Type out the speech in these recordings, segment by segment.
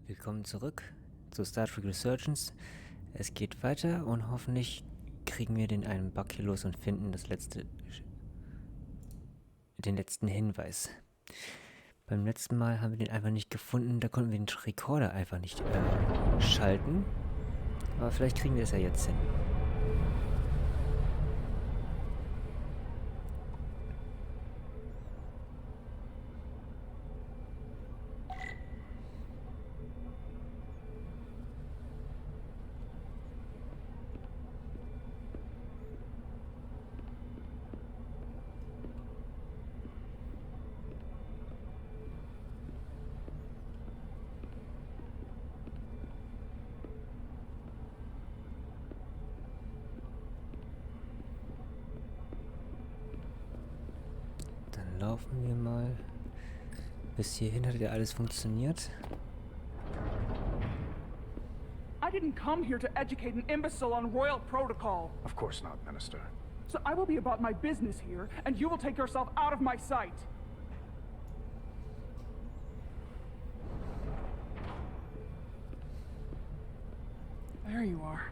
Willkommen zurück zu Star Trek Resurgence. Es geht weiter und hoffentlich kriegen wir den einen Bug hier los und finden den letzten Hinweis. Beim letzten Mal haben wir den einfach nicht gefunden, da konnten wir den Rekorder einfach nicht schalten. Aber vielleicht kriegen wir es ja jetzt hin. Dann laufen wir mal. Bis hierhin hat ja alles funktioniert. I didn't come here to educate an imbecile on royal protocol. Of course not, Minister. So I will be about my business here, and you will take yourself out of my sight. There you are.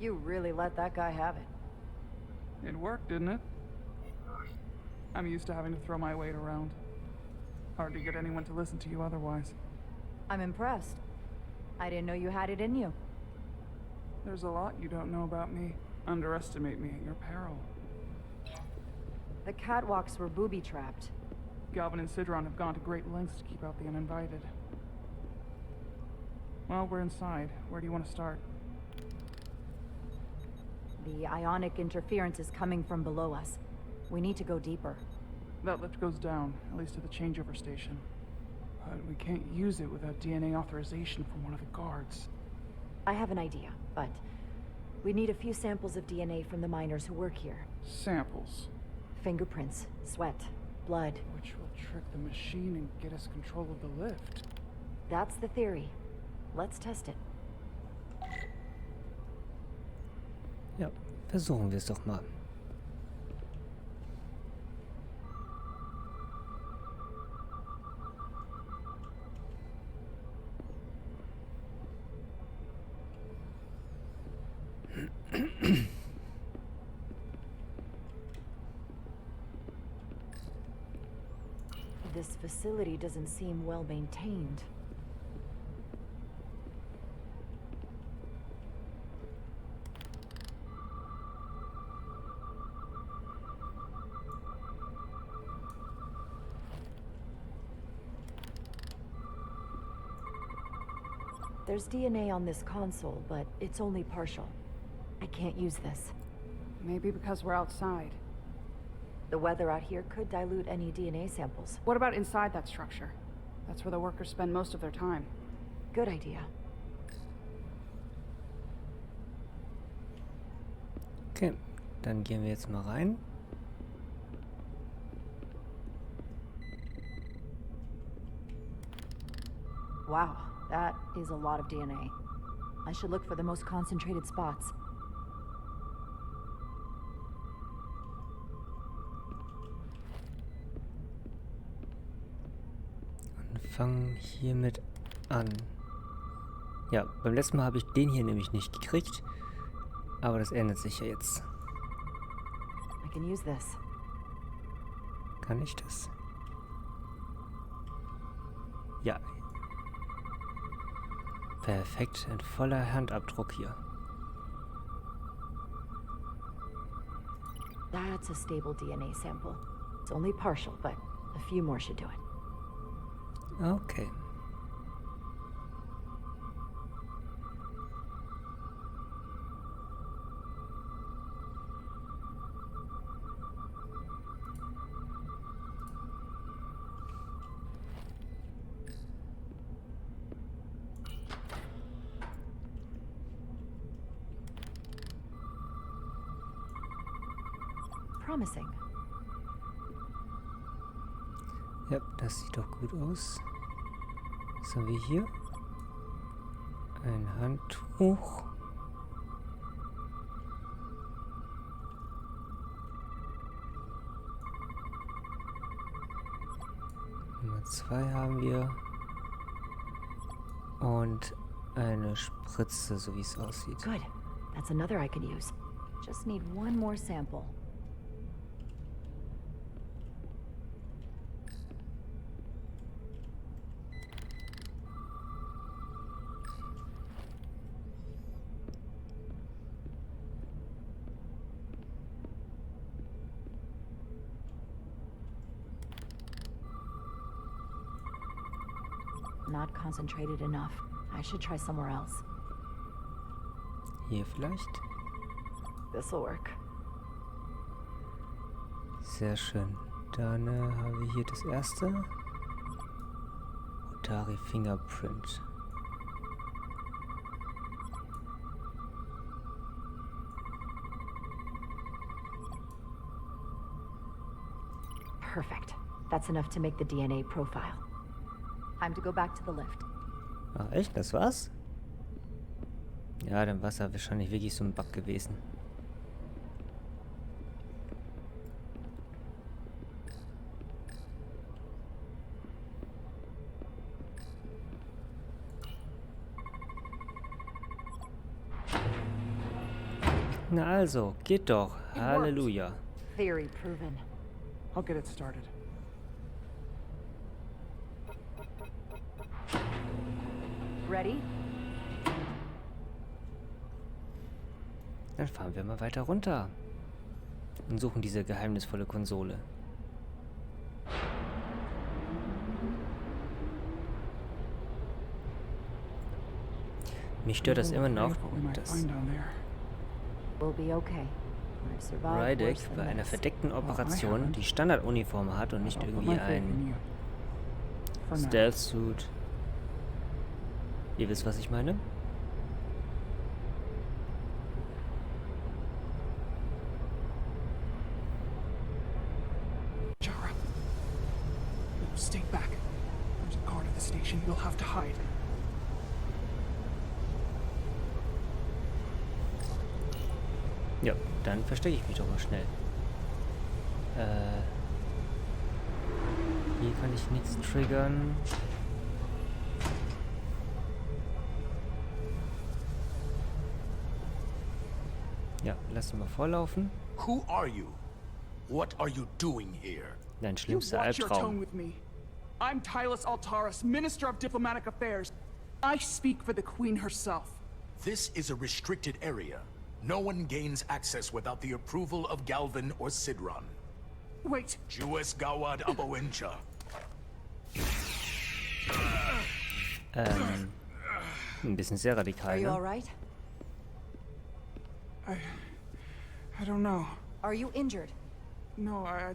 You really let that guy have it. It worked, didn't it? I'm used to having to throw my weight around. Hard to get anyone to listen to you otherwise. I'm impressed. I didn't know you had it in you. There's a lot you don't know about me. Underestimate me at your peril. The catwalks were booby-trapped. Galvin and Sidron have gone to great lengths to keep out the uninvited. Well, we're inside. Where do you want to start? The ionic interference is coming from below us. We need to go deeper. That lift goes down, at least to the changeover station. But we can't use it without DNA authorization from one of the guards. I have an idea, but we need a few samples of DNA from the miners who work here. Samples. Fingerprints, sweat, blood. Which will trick the machine and get us control of the lift. That's the theory. Let's test it. Ja, versuchen wir es doch mal. This facility doesn't seem well maintained. There's DNA on this console, but it's only partial. I can't use this. Maybe because we're outside. The weather out here could dilute any DNA samples. What about inside that structure? That's where the workers spend most of their time. Good idea. Okay, dann gehen wir jetzt mal rein. Wow, that is a lot of DNA. I should look for the most concentrated spots. Fangen hiermit an. Ja, beim letzten Mal habe ich den hier nämlich nicht gekriegt. Aber das ändert sich ja jetzt. I can use this. Kann ich das? Ja. Perfekt, ein voller Handabdruck hier. That's a stable DNA sample. It's only partial, but a few more should do it. Okay. Promising. Ja, das sieht doch gut aus. Was haben wir hier? Ein Handtuch. Nummer 2 haben wir Und eine Spritze, so wie es aussieht. Good. That's another I could use. Just need one more sample. Not concentrated enough. I should try somewhere else. Hier vielleicht? This'll work. Sehr schön. Dann haben wir hier das erste. Otari Fingerprint. Perfect. That's enough to make the DNA profile. Time to go back to the lift. Ach echt, das war's? Ja, dann war es ja wahrscheinlich wirklich so ein Bug gewesen. Na also, geht doch. Halleluja. Theory proven. I'll get it started. Ready? Dann fahren wir mal weiter runter und suchen diese geheimnisvolle Konsole. Mich stört das immer noch, dass We'll be okay. I've survived Rydick worse bei than einer this. verdeckten Operation die Standarduniform hat und nicht irgendwie ein Stealth-Suit. Ihr wisst, was ich meine? Jara. No, stay back. There's a guard at the station. You'll have to hide. Ja, dann verstecke ich mich doch mal schnell. Hier kann ich nichts triggern. Ja, lass ihn mal vorlaufen. Who are you? What are you doing here? Dein You schlimmster watch your tone Albtraum. with me. I'm Tylus Altaris, Minister of Diplomatic Affairs. I speak for the Queen herself. This is a restricted area. No one gains access without the approval of Galvin or Sidron. Wait, Jewess Gawad Abowencha. Ein bisschen sehr radikal, Are you ne? all right? I don't know. Are you injured? No, I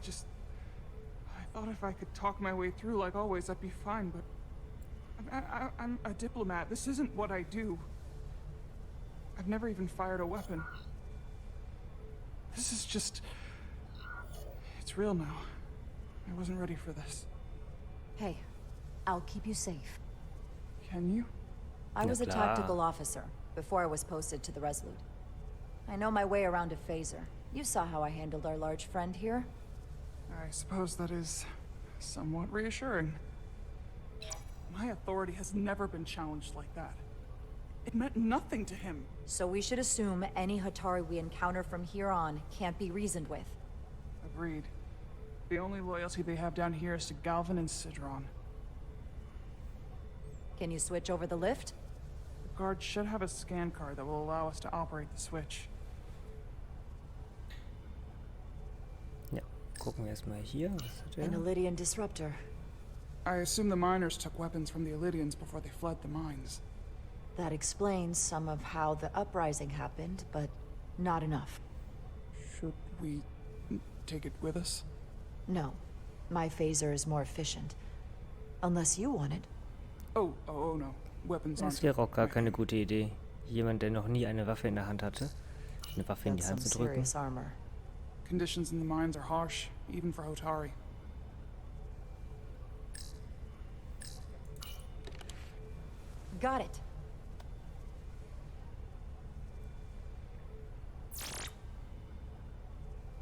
thought if I could talk my way through like always, I'd be fine, but I'm a diplomat. This isn't what I do. I've never even fired a weapon. This is just... It's real now. I wasn't ready for this. Hey, I'll keep you safe. Can you? I was a klar. tactical officer before I was posted to the Resolute. I know my way around a phaser. You saw how I handled our large friend here. I suppose that is somewhat reassuring. My authority has never been challenged like that. It meant nothing to him. So we should assume any Hatari we encounter from here on can't be reasoned with. Agreed. The only loyalty they have down here is to Galvin and Sidron. Can you switch over the lift? The guard should have a scan card that will allow us to operate the switch. Ja, gucken wir erstmal hier. Was hat An er? Illydian disruptor. I assume the miners took weapons from the Illydians before they fled the mines. That explains some of how the uprising happened, but not enough. Should we take it with us? No. My phaser is more efficient. Unless you want it. Oh no. Weapons aren't Das wäre auch gar my keine thing. gute Idee. Jemand, der noch nie eine Waffe in der Hand hatte, eine Waffe in die That's Hand some zu drücken. serious armor. Conditions in the mines are harsh, even for Hotari. Got it.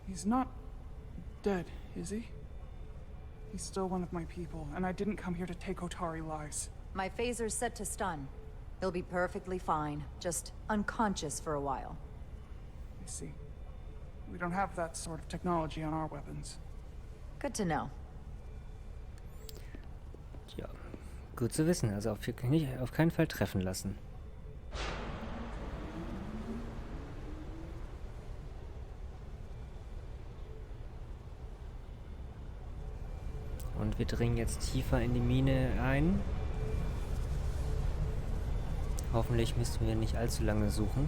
He's not dead, is he? He's still one of my people, and I didn't come here to take Hotari lives. My phaser's set to stun. He'll be perfectly fine, just unconscious for a while. I see. We don't have that sort of technology on our weapons. Good to know. Ja, gut zu wissen. Also auf keinen Fall treffen lassen. Und wir dringen jetzt tiefer in die Mine ein. Hoffentlich müssen wir nicht allzu lange suchen.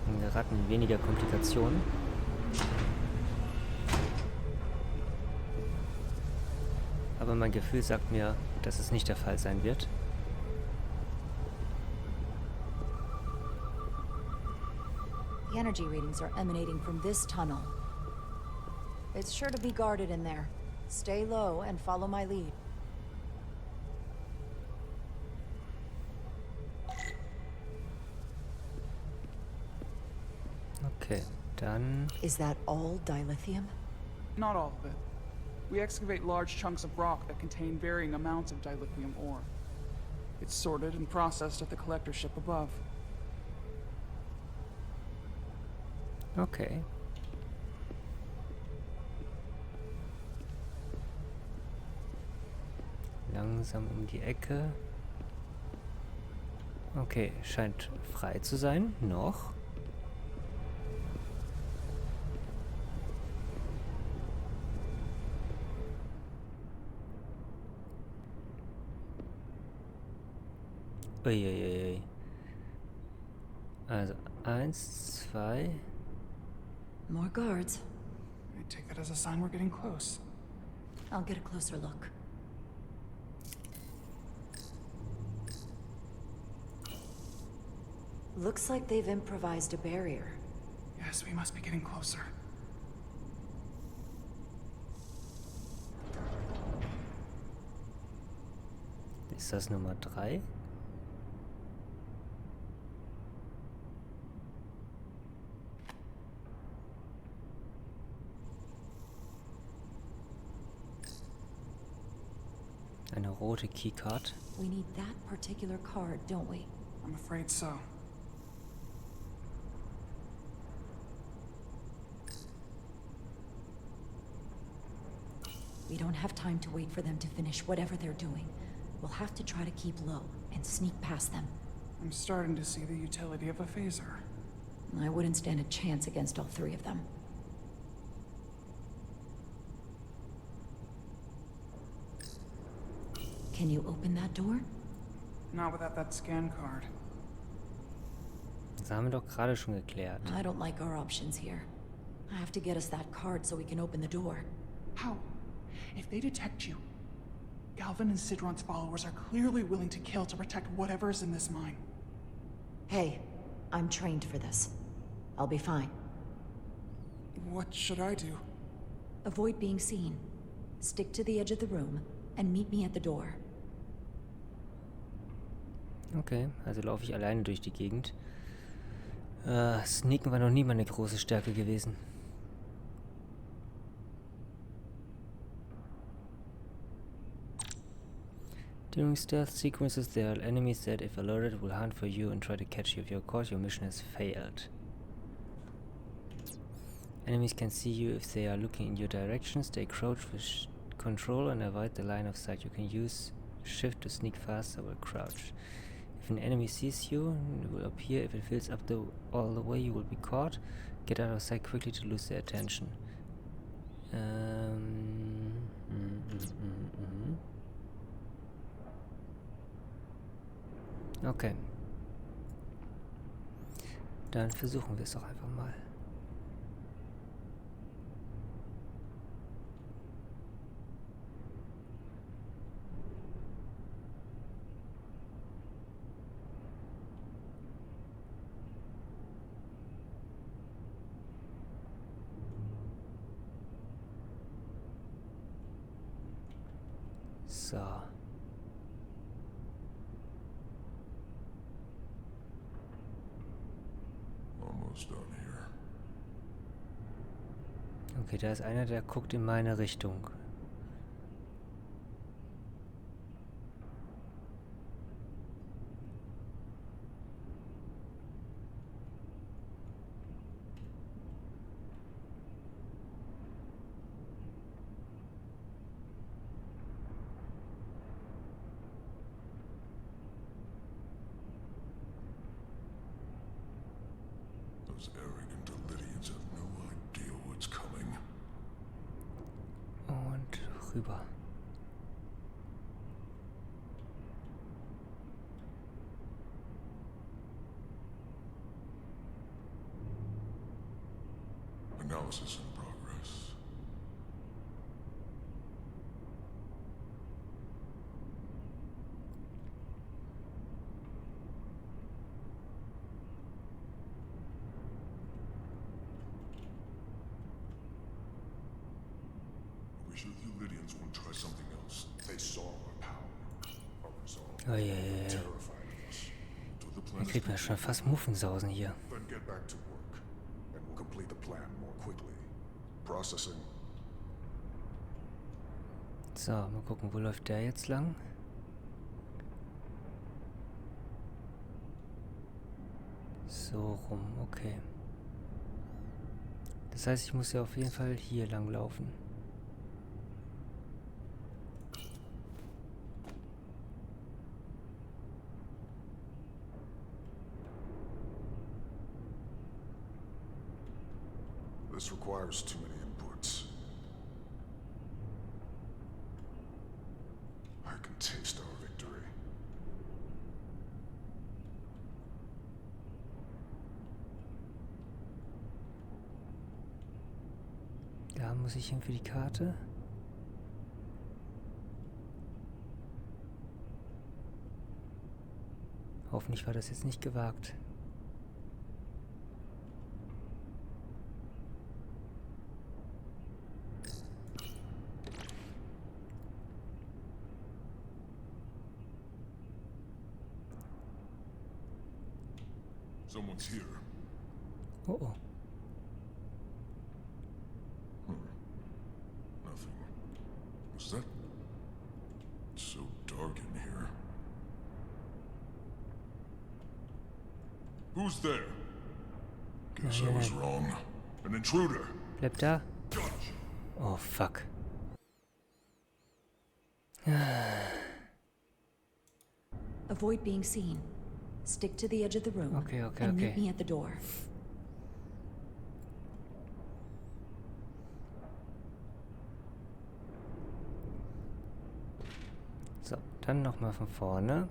Dann geraten in weniger Komplikationen. Aber mein Gefühl sagt mir, dass es nicht der Fall sein wird. The energy readings are emanating from this tunnel. It's sure to be guarded in there. Stay low and follow my lead. Okay, dann... Is that all dilithium? Not all of it. We excavate large chunks of rock that contain varying amounts of dilithium ore. It's sorted and processed at the collector ship above. Okay. Langsam um die Ecke. Okay, scheint frei zu sein. Noch. Uiuiui. Also 1, 2. More guards. I take that as a sign we're getting close. I'll get a closer look. Looks like they've improvised a barrier. Yes, we must be getting closer. Ist das Nummer 3? Eine rote Keycard. We need that particular card, don't we? I'm afraid so. We don't have time to wait for them to finish whatever they're doing. We'll have to try to keep low and sneak past them. I'm starting to see the utility of a phaser. I wouldn't stand a chance against all three of them. Can you open that door? Not without that scan card. Das haben wir doch gerade schon geklärt. I don't like our options here. I have to get us that card so we can open the door. How? If they detect you, Galvin and Sidron's followers are clearly willing to kill to protect whatever is in this mine. Hey, I'm trained for this. I'll be fine. What should I do? Avoid being seen. Stick to the edge of the room and meet me at the door. Okay, also laufe ich alleine durch die Gegend. Sneaken war noch nie meine große Stärke gewesen. During stealth sequences, there are enemies that, if alerted, will hunt for you and try to catch you. If you're caught, your mission has failed. Enemies can see you if they are looking in your direction. Stay crouched with control and avoid the line of sight. You can use shift to sneak faster while crouched. If an enemy sees you, it will appear. If it fills up all the way, you will be caught. Get out of sight quickly to lose their attention. Okay. Dann versuchen wir es doch einfach mal. So. Almost done here. Okay, da ist einer, der guckt in meine Richtung. rüber. Analysis in progress. We sure the Lydians won't try something else. They saw our power, our resolve, Oh, yeah. terrified of us. Do the Da plans kriegt man schon fast Muffensausen hier. Then get back to work, and we'll complete the plan more quickly. Processing. So, mal gucken, wo läuft der jetzt lang? So rum, okay. Das heißt, ich muss ja auf jeden Fall hier lang laufen. This requires too many inputs. I can taste our victory. Da muss ich hin für die Karte. Hoffentlich war das jetzt nicht gewagt. Someone's here. Oh oh. Nothing. Was that? It's so dark in here. Who's there? Guess I was wrong. An intruder. Bleib da. Dutch. Oh fuck. Avoid being seen. Stick to the edge of the room. Okay. And meet me at the door. So, dann nochmal von vorne.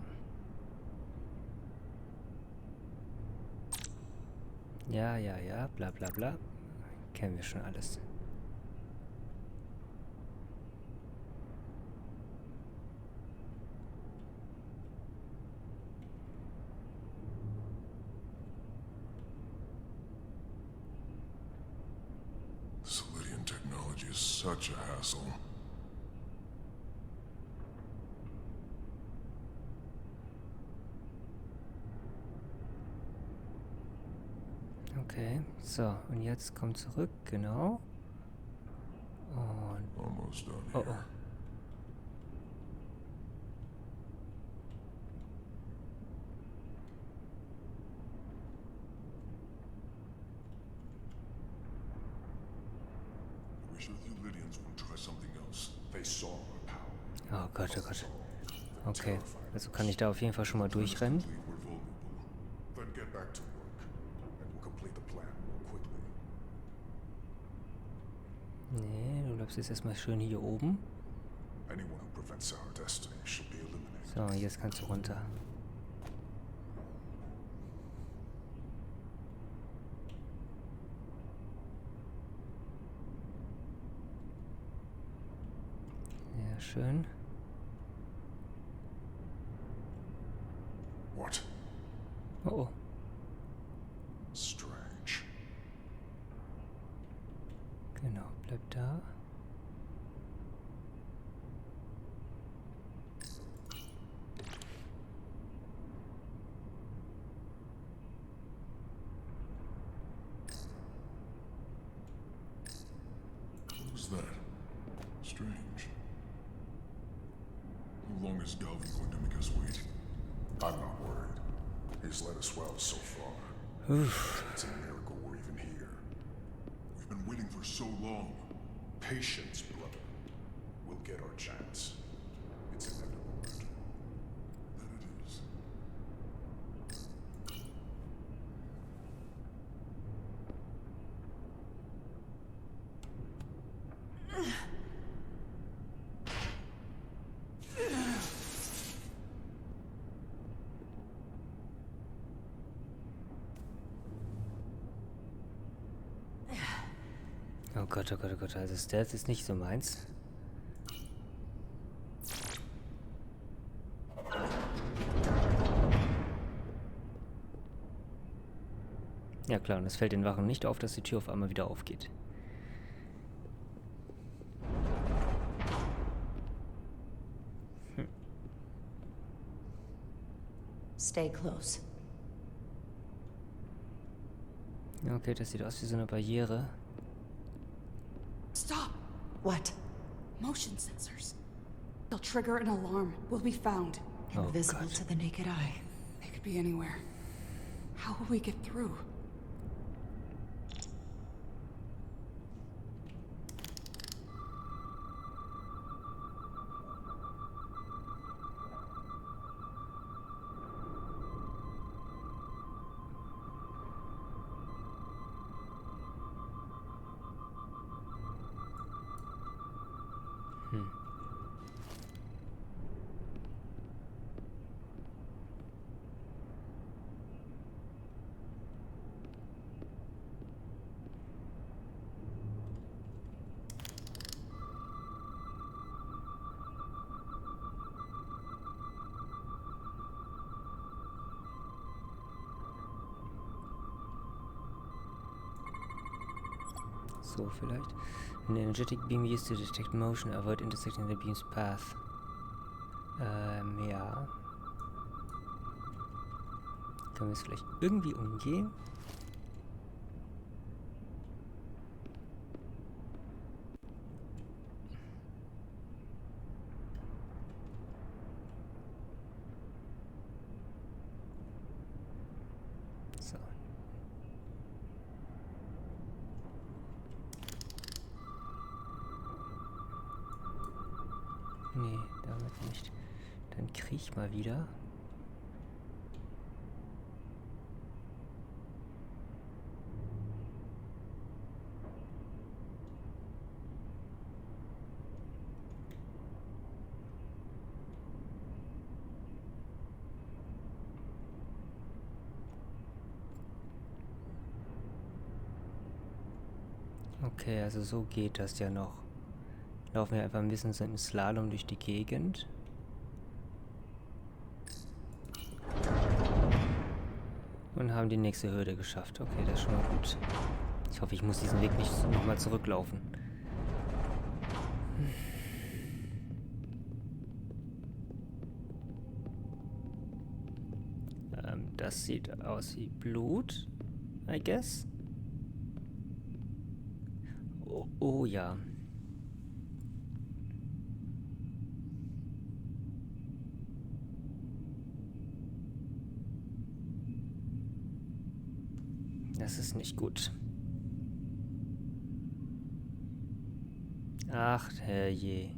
Ja, bla bla bla. Kennen wir schon alles. This Lydian technology is such a hassle. Okay, so, und jetzt kommt zurück, genau. Und, Almost done oh here. oh. We sure the Lydians won't try something else. They saw our power. Oh Gott, oh Gott. Okay, also kann ich da auf jeden Fall schon mal durchrennen. We're vulnerable. Then get back to work, and we'll complete the plan more quickly. Nee, du bleibst jetzt erstmal schön hier oben. Anyone who prevents our destiny shall be eliminated. So, jetzt kannst du runter. Ja, schön. What? Oh oh. Strange. Genau, bleib da. Who's that? Strange. How long is Galvin going to make us wait? I'm not worried. He's led us well so far. Oof. It's a miracle we're even here. We've been waiting for so long. Patience, brother. We'll get our chance. It's inevitable. That it is. Gott, oh Gott, oh Gott. Also Stealth ist nicht so meins. Ja klar, und es fällt den Wachen nicht auf, dass die Tür auf einmal wieder aufgeht. Stay close. Okay, das sieht aus wie so eine Barriere. Stop! What? Motion sensors. They'll trigger an alarm. We'll be found. Oh Invisible Gott. to the naked eye. They could be anywhere. How will we get through? So vielleicht. An energetic beam used to detect motion, avoid intersecting the beam's path. Ja. Können wir es vielleicht irgendwie umgehen? So. Nee, damit nicht. Dann kriech mal wieder. Okay, also so geht das ja noch. Laufen wir einfach ein bisschen so im Slalom durch die Gegend. Und haben die nächste Hürde geschafft. Okay, das ist schon mal gut. Ich hoffe, ich muss diesen Weg nicht nochmal zurücklaufen. Das sieht aus wie Blut, I guess. Oh ja. Das ist nicht gut. Ach, herrje.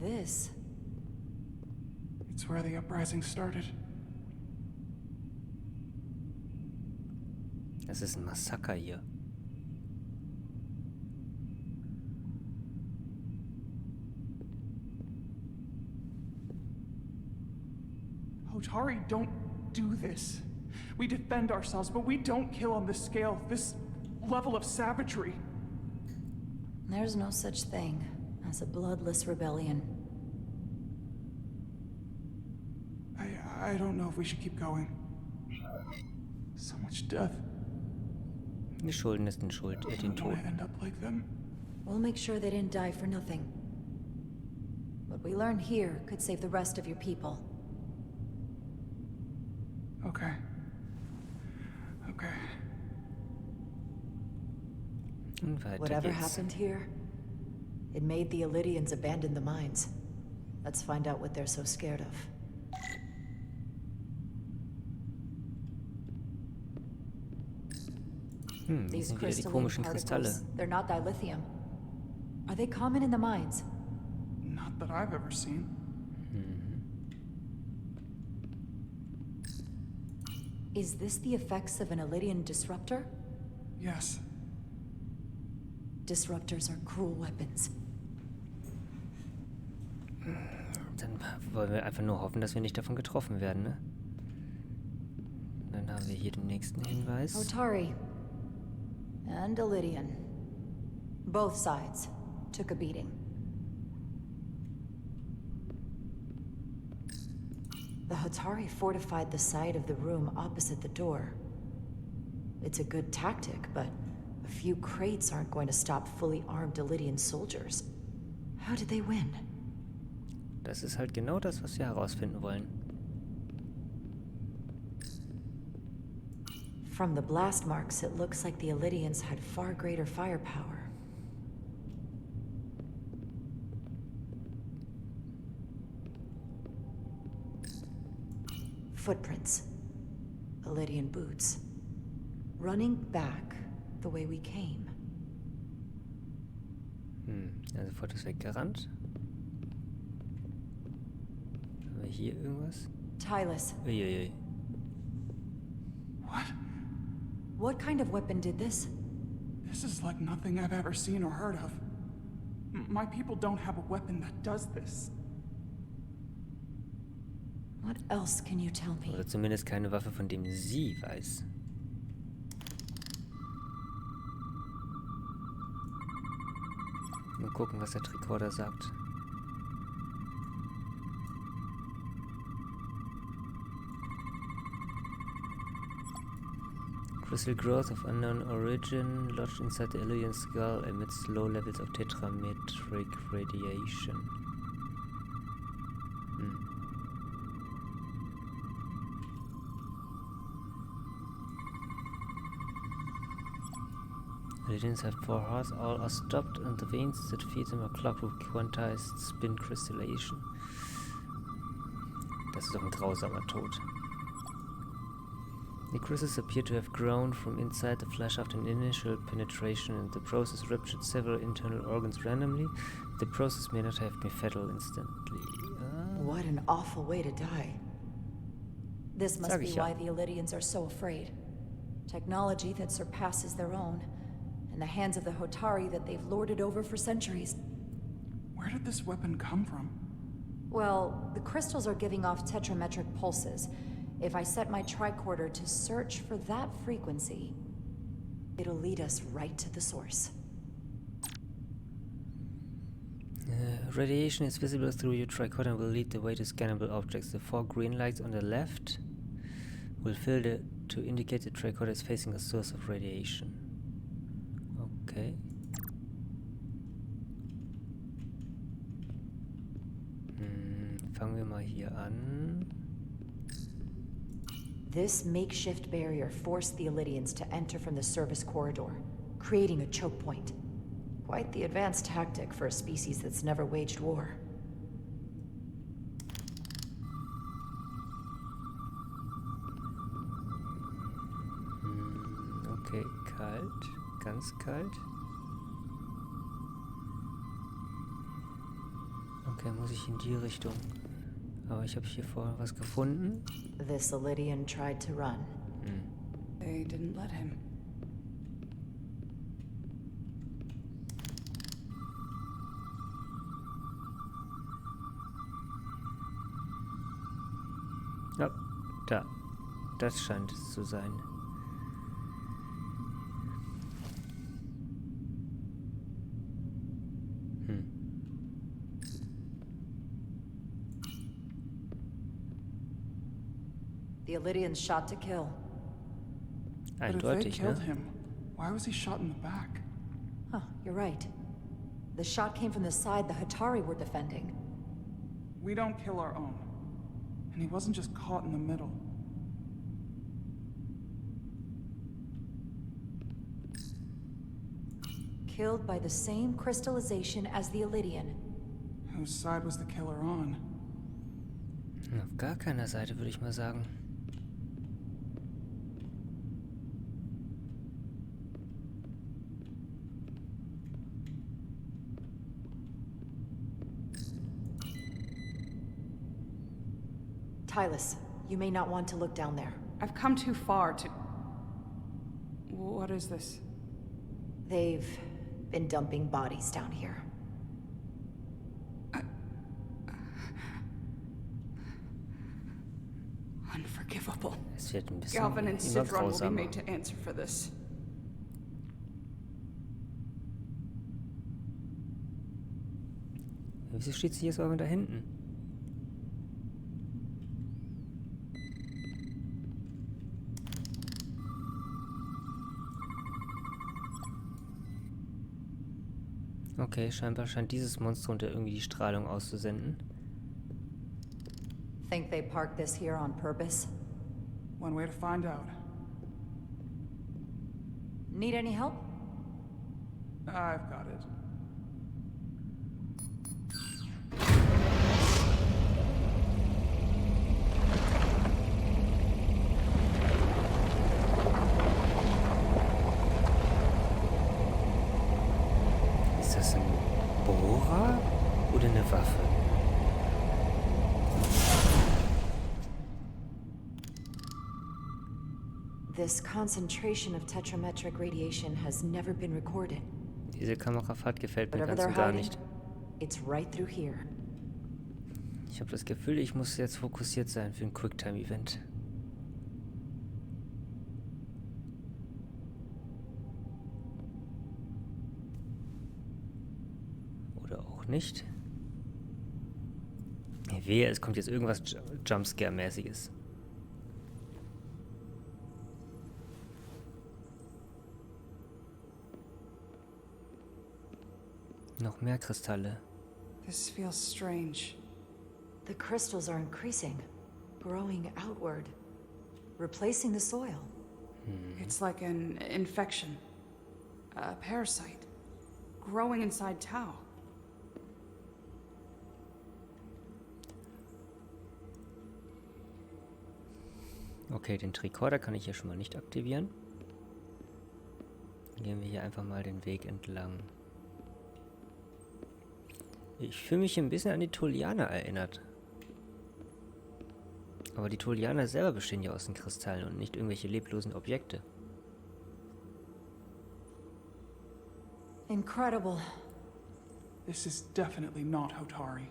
This? It's where the uprising started. Das ist ein Massaker hier. Otari, don't do this. We defend ourselves, but we don't kill on this scale, this level of savagery. There's no such thing as a bloodless rebellion. I don't know if we should keep going. So much death. Wir schulden es den I den don't Tod. want to end up like them. We'll make sure they didn't die for nothing. What we learn here could save the rest of your people. Okay. Okay. Und weiter Whatever geht's. happened here, it made the Illydians abandon the mines. Let's find out what they're so scared of. Hier These sind wieder die crystalline komischen Kristalle. particles, they're not dilithium. Are they common in the mines? Not that I've ever seen. Is this the effects of an Illydian disruptor? Yes. Disruptors are cruel weapons. Dann wollen wir einfach nur hoffen, dass wir nicht davon getroffen werden, ne? Dann Haben wir hier den nächsten Hinweis. Otari. And a Lydian. Both sides took a beating. The Hotari fortified the side of the room opposite the door. It's a good tactic, but a few crates aren't going to stop fully armed Lydian soldiers. How did they win? Das ist halt genau das, was wir herausfinden wollen. From the blast marks, it looks like the Lydians had far greater firepower. Footprints. Lydian boots. Running back the way we came. Also sofort ist weggerannt. Haben wir hier irgendwas? Tylus, Uiuiui. What? what kind of weapon did this? This is like nothing I've ever seen or heard of. My people don't have a weapon that does this. What else can you tell me? Oder zumindest keine Waffe, von dem sie weiß. Mal gucken, was der Tricorder sagt. Crystal growth of unknown origin lodged inside the alien skull emits low levels of tetrametric radiation. Aliens have 4 hearts, all are stopped, and the veins that feed them are clogged with quantized spin crystallation. Das ist doch ein grausamer Tod. The crystals appear to have grown from inside the flesh after an initial penetration, and the process ruptured several internal organs randomly. The process may not have been fatal instantly. What an awful way to die. This must Sag be ich ja. why the Lydians are so afraid. Technology that surpasses their own, in the hands of the Hotari that they've lorded over for centuries. Where did this weapon come from? Well, the crystals are giving off tetrametric pulses. If I set my tricorder to search for that frequency, it'll lead us right to the source. Radiation is visible through your tricorder and will lead the way to scannable objects. The 4 green lights on the left will filter to indicate the tricorder is facing a source of radiation. Okay. Fangen wir mal hier an. This makeshift barrier forced the Lydians to enter from the service corridor, creating a choke point. Quite the advanced tactic for a species that's never waged war. Okay, kalt. Ganz kalt. Okay, muss ich in die Richtung. Aber ich habe hier vorher was gefunden. This Lydian tried to run. They didn't let him. Ja, da. Das scheint es zu sein. The Lydians shot to kill. But if they Eindeutig, killed ne? him, why was he shot in the back? Huh, you're right. The shot came from the side the Hotari were defending. We don't kill our own. And he wasn't just caught in the middle. Killed by the same crystallization as the Lydian. Whose side was the killer on? Auf gar keiner Seite, würde ich mal sagen. Tylus, you may not want to look down there. I've come too far to... What is this? They've been dumping bodies down here. Unforgivable. unforgivable. Es wird ein bisschen Galvin and immer Sidron will be grausamer. made to answer for this. Wieso steht sie jetzt aber da hinten? Okay, scheinbar scheint dieses Monstrum da irgendwie die Strahlung auszusenden. Think they parked this here on purpose? One way to find out. Need any help? I've got it. Ist das ein Bohrer oder eine Waffe? This concentration of tetrametric radiation has never been recorded. Diese Kamerafahrt gefällt mir Whatever ganz they're und gar hiding, nicht. it's right through here. Ich habe das Gefühl, ich muss jetzt fokussiert sein für ein Quicktime-Event. Oder auch nicht. Wehe, es kommt jetzt irgendwas Jumpscare-mäßiges. Noch mehr Kristalle. This feels strange. The crystals are increasing, growing outward, replacing the soil. It's like an infection. A parasite. Growing inside Tau. Okay, den Tricorder kann ich hier schon mal nicht aktivieren. Dann gehen wir hier einfach mal den Weg entlang. Ich fühle mich ein bisschen an die Thulianer erinnert. Aber die Thulianer selber bestehen ja aus den Kristallen und nicht irgendwelche leblosen Objekte. Incredible. This is definitely not Hotari.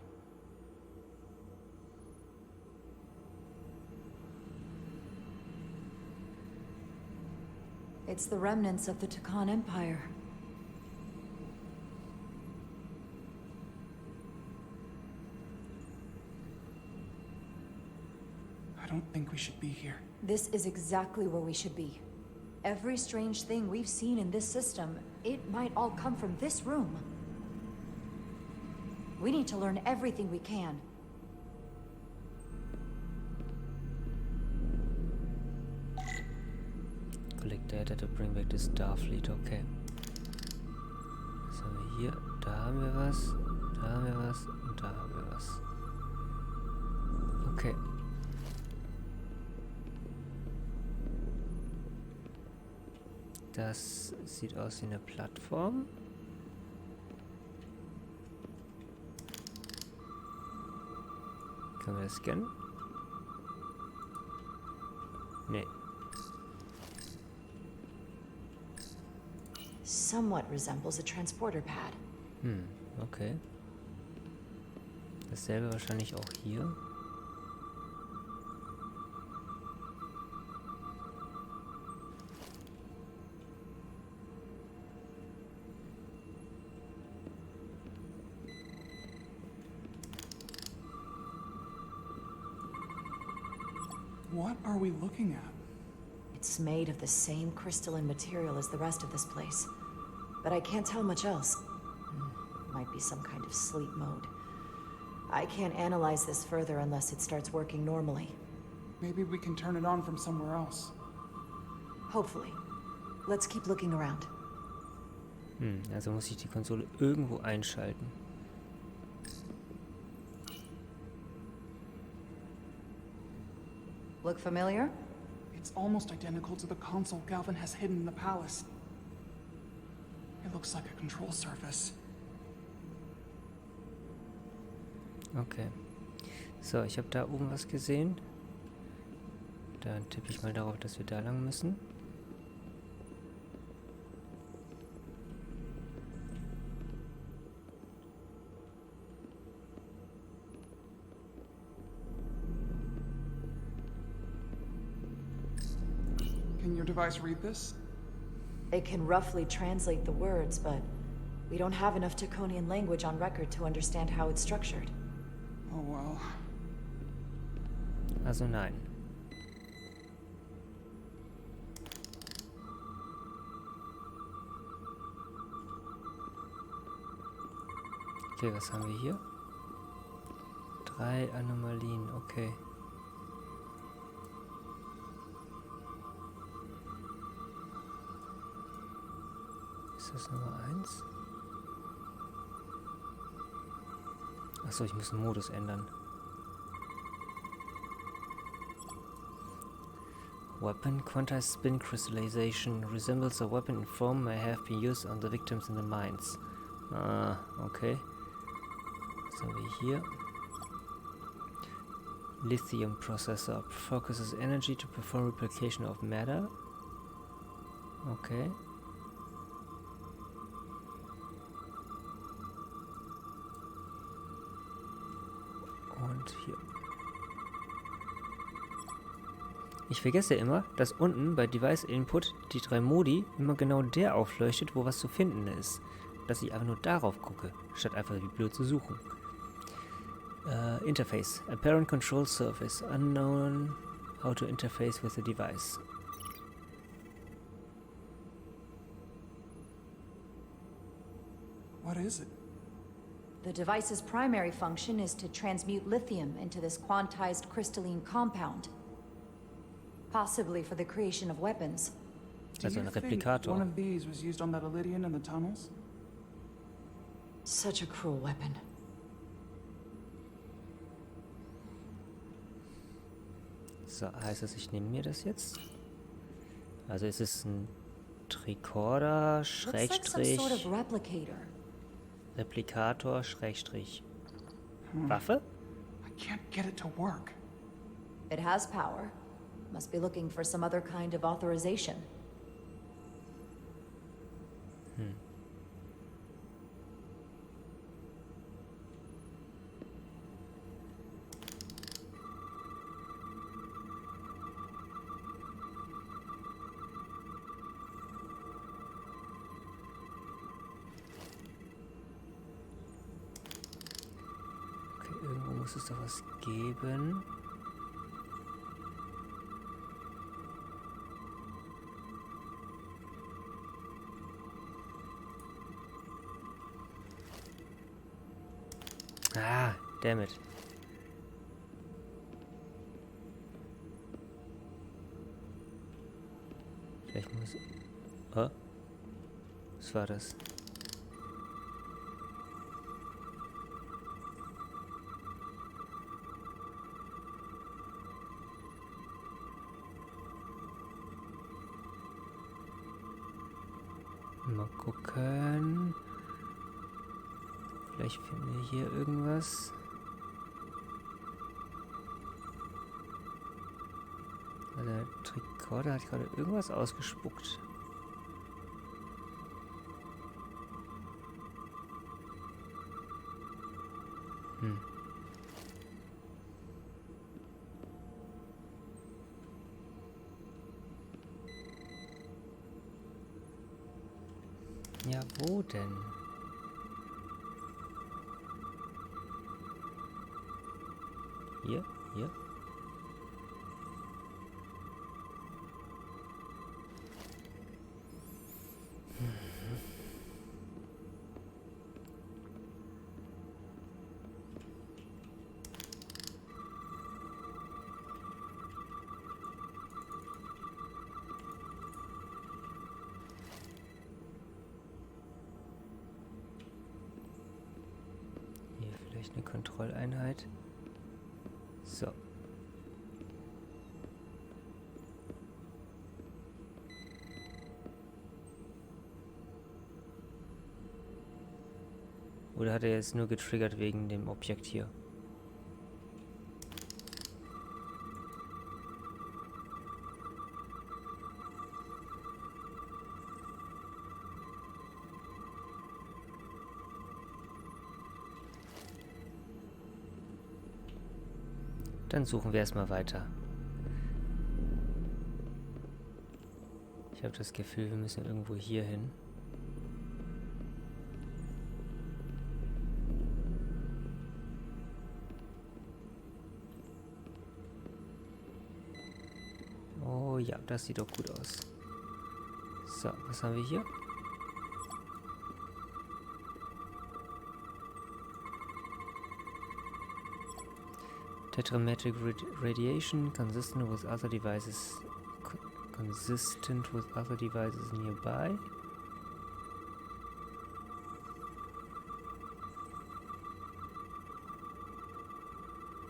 It's the remnants of the Takan Empire. I don't think we should be here. This is exactly where we should be. Every strange thing we've seen in this system, it might all come from this room. We need to learn everything we can. Collect data to bring back the Starfleet, okay. Was haben wir hier? Da haben wir was, da haben wir was und da haben wir was. Okay. Das sieht aus wie eine Plattform. Können wir das scannen? Nee. Somewhat resembles a transporter pad. Okay. Dasselbe wahrscheinlich auch hier. What are we looking at? It's made of the same crystalline material as the rest of this place. But I can't tell much else. Might be some kind of sleep mode. I can't analyze this further unless it starts working normally. Maybe we can turn it on from somewhere else. Hopefully. Let's keep looking around. Also muss ich die Konsole irgendwo einschalten. Look familiar? It's almost identical to the console Galvin has hidden in the palace. It looks like a control surface. Okay. So, ich habe da oben was gesehen. Dann tippe ich mal darauf, dass wir da lang müssen. your device read this? It can roughly translate the words, but we don't have enough Taconian language on record to understand how it's structured. Oh well. Also nein. Okay, was haben wir hier? 3 Anomalien, okay. Ist das Nummer 1? Achso, ich muss den Modus ändern. Weapon quantized spin crystallization resembles a weapon in form may have been used on the victims in the mines. Ah, okay. Was haben wir hier? Lithium processor focuses energy to perform replication of matter. Okay. Und hier. Ich vergesse immer, dass unten bei Device Input die 3 Modi immer genau der aufleuchtet, wo was zu finden ist. Dass ich einfach nur darauf gucke, statt einfach wie blöd zu suchen. Interface. Apparent control surface. Unknown how to interface with the device. What is it? The device's primary function is to transmute lithium into this quantized crystalline compound. Possibly for the creation of weapons. Do Also you ein think Replikator. one of these was used on that Elydian in the tunnels? Such a cruel weapon. So, heißt das, ich nehme mir das jetzt? Also ist es ein Tricorder, Looks like some Schrägstrich, sort of replicator. Replikator, Schrägstrich, Waffe? I can't get it to work. It has power. Must be looking for some other kind of authorization. Okay, irgendwo muss es doch was geben. Ah, damn it. Vielleicht muss... Oh? Was war das? Mal gucken. Vielleicht finden wir hier irgendwas. Der Tricorder hat gerade irgendwas ausgespuckt. Ja, wo denn? Hier? Hier? Hier vielleicht eine Kontrolleinheit. So. Oder hat er jetzt nur getriggert wegen dem Objekt hier? Dann suchen wir erstmal weiter. Ich habe das Gefühl, wir müssen irgendwo hier hin. Oh ja, das sieht doch gut aus. So, was haben wir hier? Tetrametric radiation consistent with other devices nearby.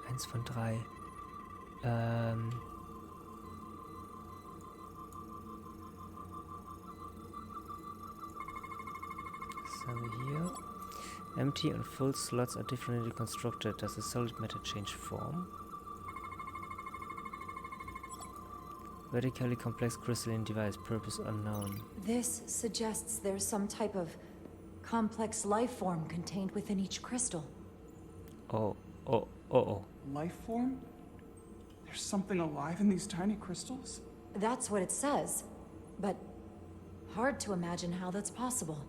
Eins von 3. Was haben wir hier? Empty and full slots are differently constructed. Does the solid matter change form? Vertically complex crystalline device, purpose unknown. This suggests there's some type of complex life form contained within each crystal. Oh. Life form? There's something alive in these tiny crystals? That's what it says, but hard to imagine how that's possible.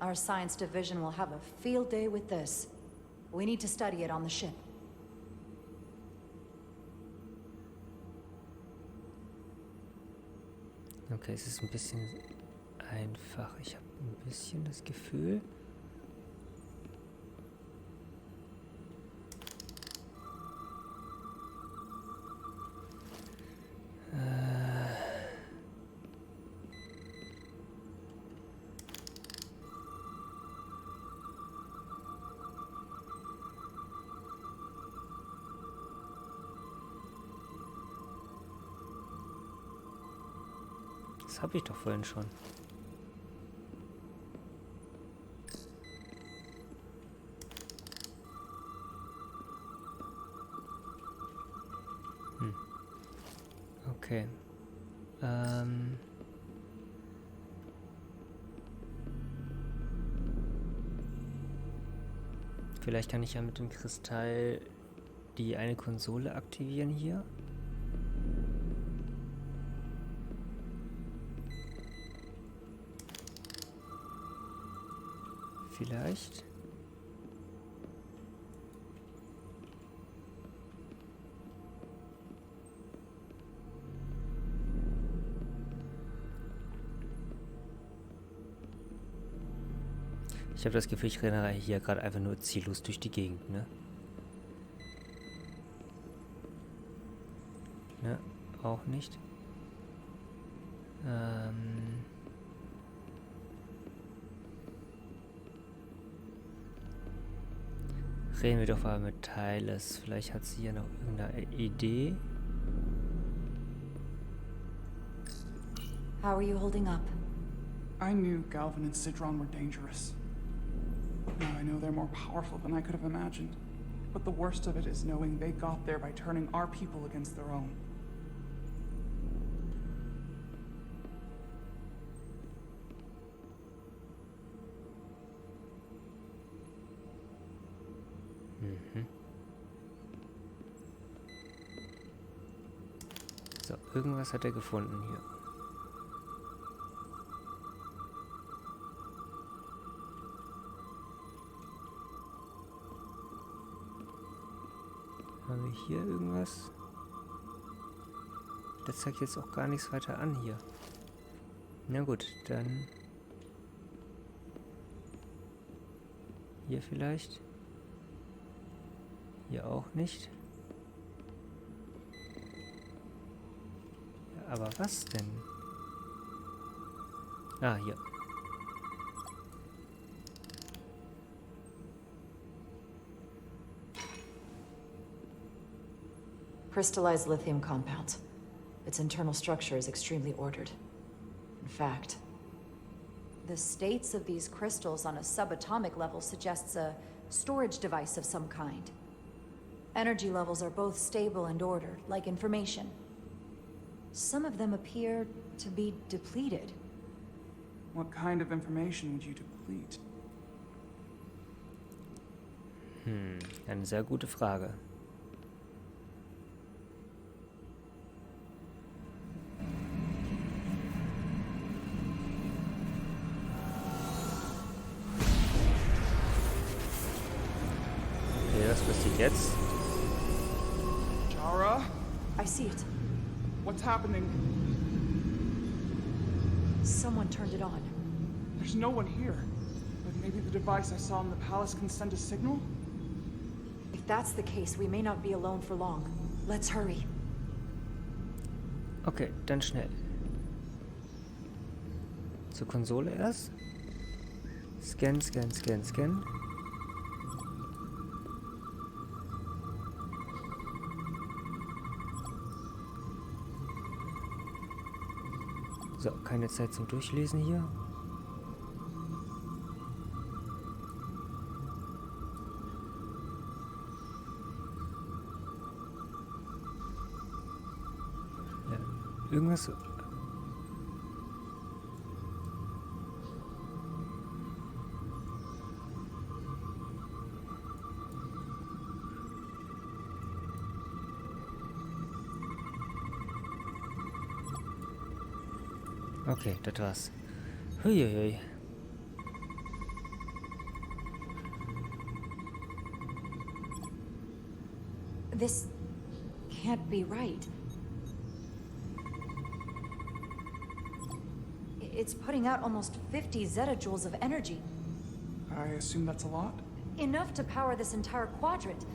Our science division will have a field day with this. We need to study it on the ship. Okay, es ist ein bisschen einfach. Ich habe ein bisschen das Gefühl. Das habe ich doch vorhin schon. Okay. Vielleicht kann ich ja mit dem Kristall die eine Konsole aktivieren hier. Vielleicht. Ich habe das Gefühl, ich renne hier gerade einfach nur ziellos durch die Gegend, ne? Ne, auch nicht. Reden wir doch mal mit Teiles. Vielleicht hat sie ja noch irgendeine Idee. How are you holding up? I knew Galvin and Sidron were dangerous. Now I know they're more powerful than I could have imagined. But the worst of it is knowing they got there by turning our people against their own. So, irgendwas hat er gefunden hier. Haben wir hier irgendwas? Das zeigt jetzt auch gar nichts weiter an hier. Na gut, dann hier vielleicht. Hier auch nicht. Ja, aber was denn? Ah, hier. Crystallized lithium compound. Its internal structure is extremely ordered. In fact, the states of these crystals on a subatomic level suggests a storage device of some kind. Energy levels are both stable and ordered, like information. Some of them appear to be depleted. What kind of information would you deplete? Eine sehr gute Frage. Okay, was passiert jetzt? Chara? I see it. What's happening? Someone turned it on. There's no one here. But maybe the device I saw in the palace can send a signal? If that's the case, we may not be alone for long. Let's hurry. Okay, dann schnell. Zur Konsole erst. Scan, scan, scan, scan. So, keine Zeit zum Durchlesen hier. Ja, irgendwas. Okay, das war's. Huiuiui. This can't be right. It's putting out almost 50 zettajoules of energy. I assume that's a lot? Enough to power this entire quadrant.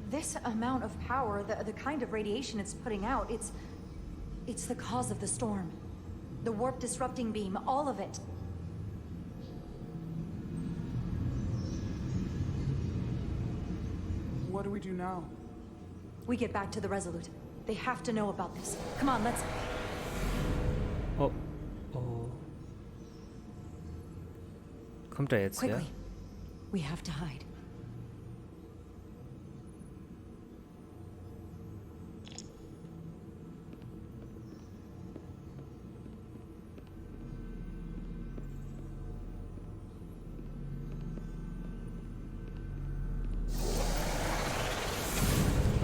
This amount of power, the kind of radiation it's putting out, it's the cause of the storm. The warp disrupting beam, all of it. What do we do now? We get back to the Resolute. They have to know about this. Come on, let's... Oh. Oh. Kommt er jetzt, ja? Quickly. We have to hide.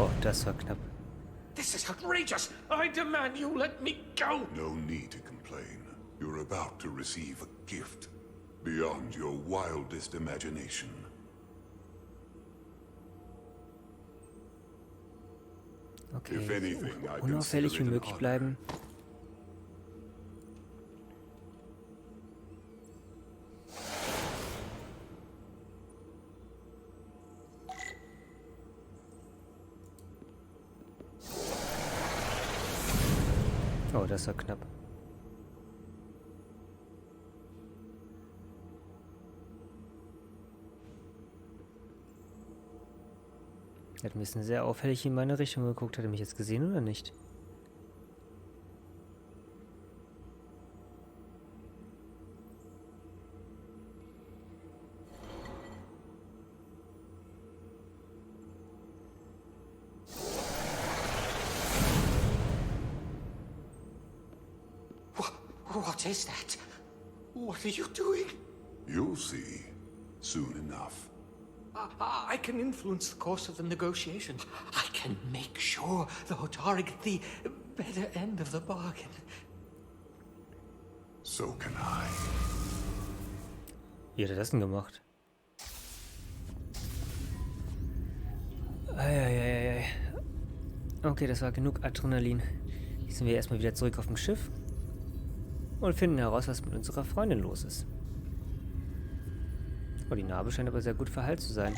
Oh, das war knapp. This is outrageous! I demand you let me go! No need to complain. You're about to receive a gift beyond your wildest imagination. Okay, If anything, I unauffällig wie consider it möglich an bleiben. Oh, das war knapp. Er hat ein bisschen sehr auffällig in meine Richtung geguckt. Hat er mich jetzt gesehen oder nicht? What is that? What are you doing? You'll see soon enough. I can influence the course of the negotiation. I can make sure the Hotari get the better end of the bargain. So can I. Wie hat er das denn gemacht? Eieieiei. Okay, das war genug Adrenalin. Jetzt sind wir erstmal wieder zurück auf dem Schiff. Und finden heraus, was mit unserer Freundin los ist. Oh, die Narbe scheint aber sehr gut verheilt zu sein.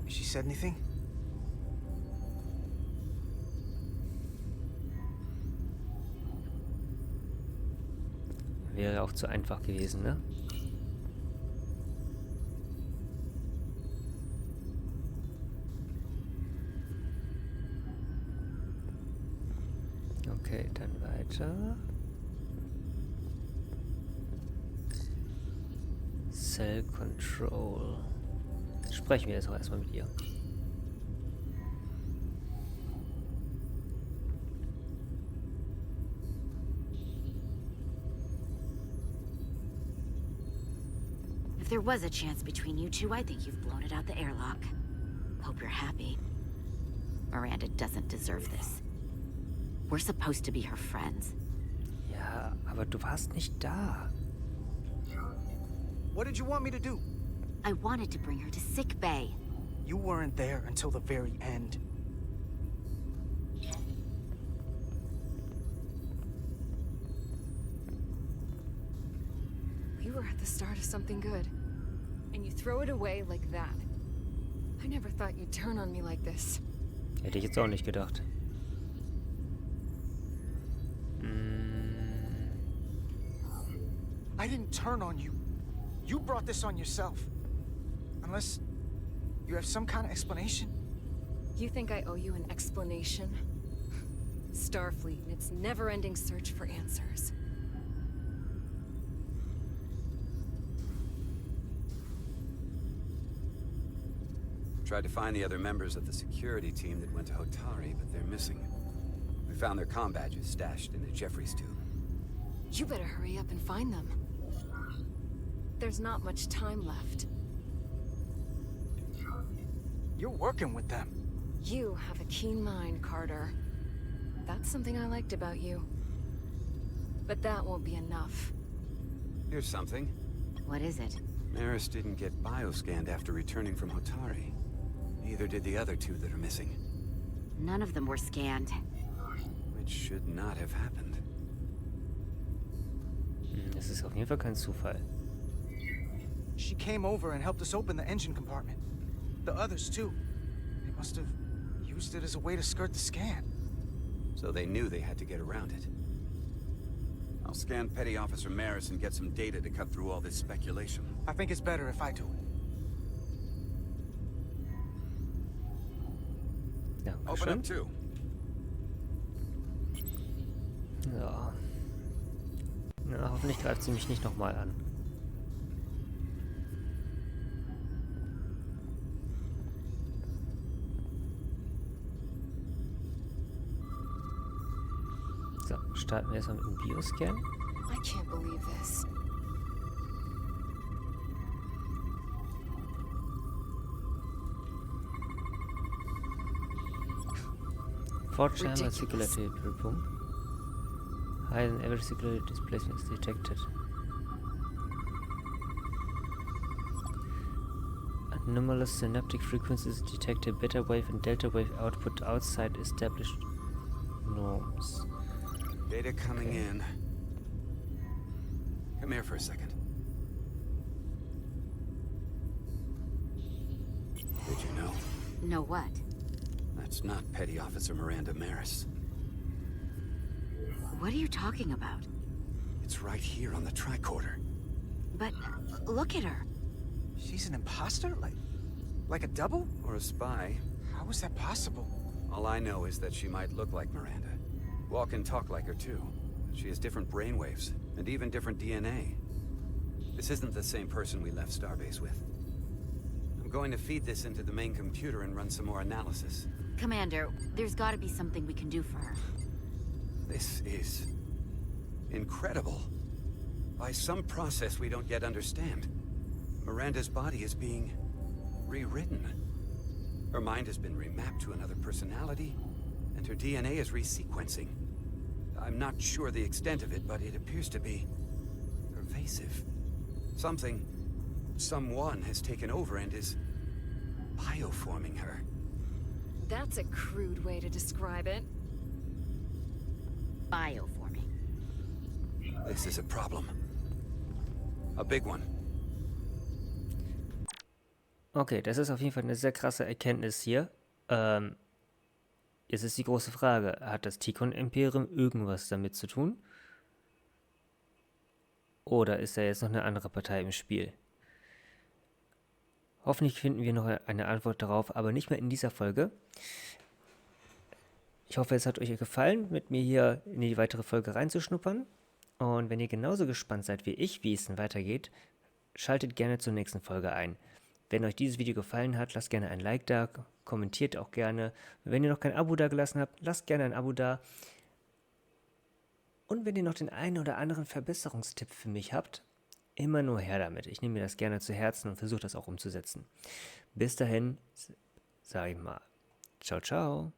She said anything? Wäre auch zu einfach gewesen, ne? Okay, dann weiter. Cell Control. Sprechen wir jetzt auch erstmal mit ihr. there was a chance between you two, I think you've blown it out the airlock. Hope you're happy. Miranda doesn't deserve this. We're supposed to be her friends. Ja, aber du warst nicht da. What did you want me to do? I wanted to bring her to sick bay. You weren't there until the very end. We were at the start of something good, and you throw it away like that. I never thought you'd turn on me like this. Hätte ich jetzt auch nicht gedacht. I didn't turn on you. You brought this on yourself. Unless you have some kind of explanation. You think I owe you an explanation? Starfleet and its never-ending search for answers. Tried to find the other members of the security team that went to Hotari, but they're missing. We found their comm badges stashed in a Jeffries tube. You better hurry up and find them. There's not much time left. You're working with them. You have a keen mind, Carter. That's something I liked about you. But that won't be enough. Here's something. What is it? Maris didn't get bioscanned after returning from Hotari. Neither did the other two that are missing. None of them were scanned. Which should not have happened. Das ist auf jeden Fall kein Zufall. She came over and helped us open the engine compartment. The others, too. They must have used it as a way to skirt the scan. So they knew they had to get around it. I'll scan Petty Officer Maris and get some data to cut through all this speculation. I think it's better if I do it. Ja, Open up too. So. Na, hoffentlich greift sie mich nicht nochmal an. So, starten wir erstmal mit dem Bioscan. I can't believe this. Forge hammer circulated pump. Higher than average circulated displacement is detected. Anomalous synaptic frequencies detected. Beta wave and delta wave output outside established norms. Data coming in. Come here for a second. Did you know? Know what? That's not Petty Officer Miranda Maris. What are you talking about? It's right here on the tricorder. But look at her. She's an imposter? Like a double? Or a spy. How is that possible? All I know is that she might look like Miranda. Walk and talk like her too. She has different brainwaves, and even different DNA. This isn't the same person we left Starbase with. I'm going to feed this into the main computer and run some more analysis. Commander, there's gotta be something we can do for her. This is incredible. By some process we don't yet understand, Miranda's body is being rewritten. Her mind has been remapped to another personality, and her DNA is resequencing. I'm not sure the extent of it, but it appears to be pervasive. Someone has taken over and is bioforming her. That's a crude way to describe it. Bioforming. This is a problem. A big one. Okay, das ist auf jeden Fall eine sehr krasse Erkenntnis hier. Jetzt ist die große Frage, hat das Tikon-Imperium irgendwas damit zu tun? Oder ist da jetzt noch eine andere Partei im Spiel? Hoffentlich finden wir noch eine Antwort darauf, aber nicht mehr in dieser Folge. Ich hoffe, es hat euch gefallen, mit mir hier in die weitere Folge reinzuschnuppern. Und wenn ihr genauso gespannt seid wie ich, wie es denn weitergeht, schaltet gerne zur nächsten Folge ein. Wenn euch dieses Video gefallen hat, lasst gerne ein Like da, kommentiert auch gerne. Wenn ihr noch kein Abo da gelassen habt, lasst gerne ein Abo da. Und wenn ihr noch den einen oder anderen Verbesserungstipp für mich habt, immer nur her damit. Ich nehme mir das gerne zu Herzen und versuche das auch umzusetzen. Bis dahin, sage ich mal, ciao, ciao.